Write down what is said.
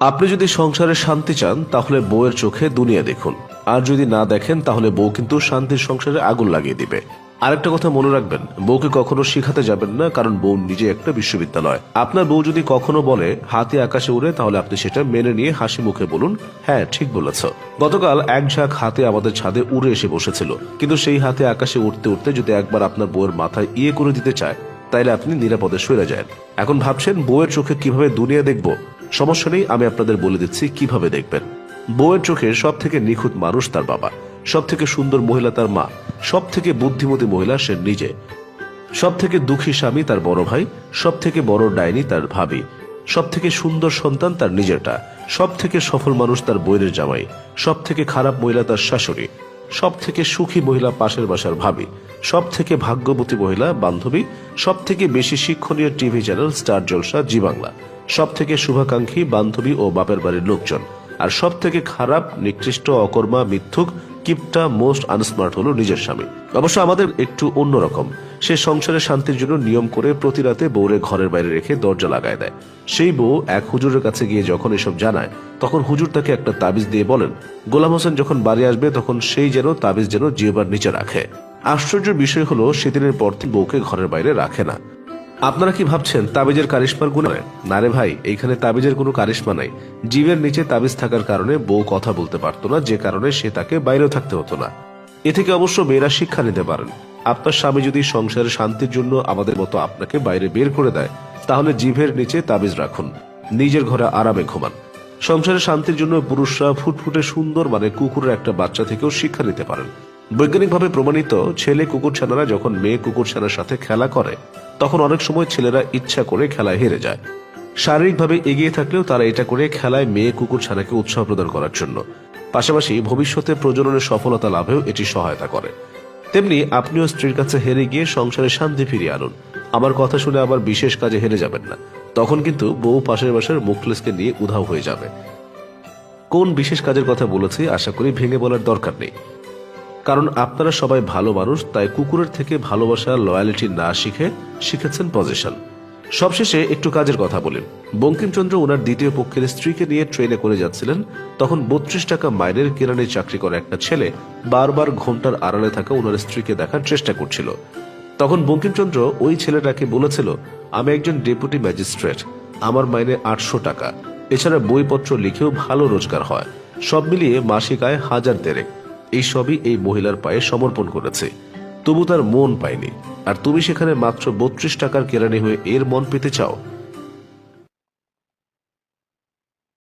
আপনি যদি সংসারে শান্তি চান তাহলে বউয়ের চোখে দুনিয়া দেখুন, আর যদি না দেখেন তাহলে বউ কিন্তু শান্তির সংসারে আগুন লাগিয়ে দিবে। আরেকটা কথা মনে রাখবেন, বউকে কখনো শিখাতে যাবেন না, কারণ বউ নিজে একটা বিশ্ববিদ্যালয়। আপনার বউ যদি কখনো বলে হাতি আকাশে উড়ে, তাহলে আপনি সেটা মেনে নিয়ে হাসি মুখে বলুন, হ্যাঁ ঠিক বলেছ। গতকাল এক ঝাঁক হাতি আমাদের ছাদে উড়ে এসে বসেছিল, কিন্তু সেই হাতি আকাশে উঠতে উঠতে যদি একবার আপনার বউয়ের মাথায় ইয়ে করে দিতে চায়, তাইলে আপনি নিরাপদে সরে যান। এখন ভাবছেন বউয়ের চোখে কিভাবে দুনিয়া দেখবো? সমস্যা নেই, আমি আপনাদের বলে দিচ্ছি কিভাবে দেখবেন। বউয়ের চোখে সব থেকে নিখুঁত মানুষ তার বাবা, সব থেকে সুন্দর মহিলা তার মা, সব থেকে বুদ্ধিমতী মহিলা সে নিজে, সব থেকে দুঃখী স্বামী তার বড় ভাই, সব থেকে বড় ডাইনি তার ভাবি, সব থেকে সুন্দর সন্তান তার নিজেরটা, সব থেকে সফল মানুষ তার বইয়ের জামাই, সব থেকে খারাপ মহিলা তার শাশুড়ি, সব থেকে সুখী মহিলা পাশের বাসার ভাবি, সব থেকে ভাগ্যবতী মহিলা বান্ধবী, সব থেকে বেশি শিক্ষণীয় টিভি চ্যানেল স্টার জলসা জি বাংলা, সব থেকে শুভাকাঙ্ক্ষী বান্ধবী ও বাপের বাড়ির লোকজন, আর সব থেকে খারাপ নিকৃষ্ট অকর্মা মিথ্যুক কিপটা মোস্ট আনস্মার্ট হলো নিজের স্বামী। অবশ্য আমাদের একটু অন্যরকম, সে সংসারের শান্তির জন্য নিয়ম করে প্রতি রাতে বউরে ঘরের বাইরে রেখে দরজা লাগায় দেয়। সেই বউ এক হুজুরের কাছে গিয়ে যখন এসব জানায়, তখন হুজুর তাকে একটা তাবিজ দিয়ে বলেন, গোলাম হোসেন যখন বাড়ি আসবে তখন সেই যেন তাবিজ যেন জিহ্বার নিচে রাখে। আশ্চর্যের বিষয় হলো সেদিনের পর থেকে বউকে ঘরের বাইরে রাখে না। আপনারা কি ভাবছেন তাবিজের কারিশমার গুণ? না রে ভাই, এইখানে তাবিজের কোনো কারিশমা নাই। জিভের নিচে তাবিজ থাকার কারণে বউ কথা বলতে পারতো না, যে কারণে সে তাকে বাইরেও থাকতে হতো না। এ থেকে অবশ্য মেয়েরা শিক্ষা নিতে পারেন। আপনার স্বামী যদি সংসারের শান্তির জন্য আমাদের মতো আপনাকে বাইরে বের করে দেয়, তাহলে জিভের নিচে তাবিজ রাখুন, নিজের ঘরে আরামে ঘুমান। সংসারের শান্তির জন্য পুরুষরা ফুটফুটে সুন্দর কুকুরের একটা বাচ্চা থেকেও শিক্ষা নিতে পারেন। বৈজ্ঞানিকভাবে প্রমাণিত, ছেলে কুকুরছানারা যখন মেয়ে কুকুরছানার সাথে খেলা করে, তখন অনেক সময় ছেলেরা ইচ্ছা করে খেলায় হেরে যায়। শারীরিকভাবে এগিয়ে থাকলেও তারা এটা করে খেলায় মেয়ে কুকুরছানাকে উৎসাহ প্রদান করার জন্য। পাশাপাশি ভবিষ্যতে প্রজননের সফলতা লাভেও এটি সহায়তা করে। তেমনি আপনিও স্ত্রীর কাছে হেরে গিয়ে সংসারে শান্তি ফিরিয়ে আনুন। আমার কথা শুনে আবার বিশেষ কাজে হেরে যাবেন না, তখন কিন্তু বউ পাশের বাসার মুখলেসকে নিয়ে উধাও হয়ে যাবে। কোন বিশেষ কাজের কথা বলেছি আশা করি ভেঙে বলার দরকার নেই, কারণ আপনারা সবাই ভালো মানুষ, তাই কুকুরের থেকে ভালোবাসা লয়ালিটি না শিখেছেন পজিশন। সবশেষে একটু কাজের কথা বলেন। বঙ্কিমচন্দ্র ওনার দ্বিতীয় পক্ষের স্ত্রীকে নিয়ে ট্রেনে করে যাচ্ছিলেন, তখন 32 টাকা মাইনের কেরানি চাকরি করা একটা ছেলে বারবার ঘোমটার আড়ালে থাকা ওনার স্ত্রীকে দেখার চেষ্টা করছিল। তখন বঙ্কিমচন্দ্র ওই ছেলেটাকে বলেছিল, আমি একজন ডেপুটি ম্যাজিস্ট্রেট, আমার মাইনে 800 টাকা, এছাড়া বইপত্র লিখেও ভালো রোজগার হয়, সব মিলিয়ে মাসিক আয় 1000 দেড়েক। এই সবই এই মহিলার পায়ে সমর্পণ করেছে, তবু তার মন পায়নি। আর তুমি সেখানে মাত্র 32 টাকার কেরানি হয়ে এর মন পেতে চাও?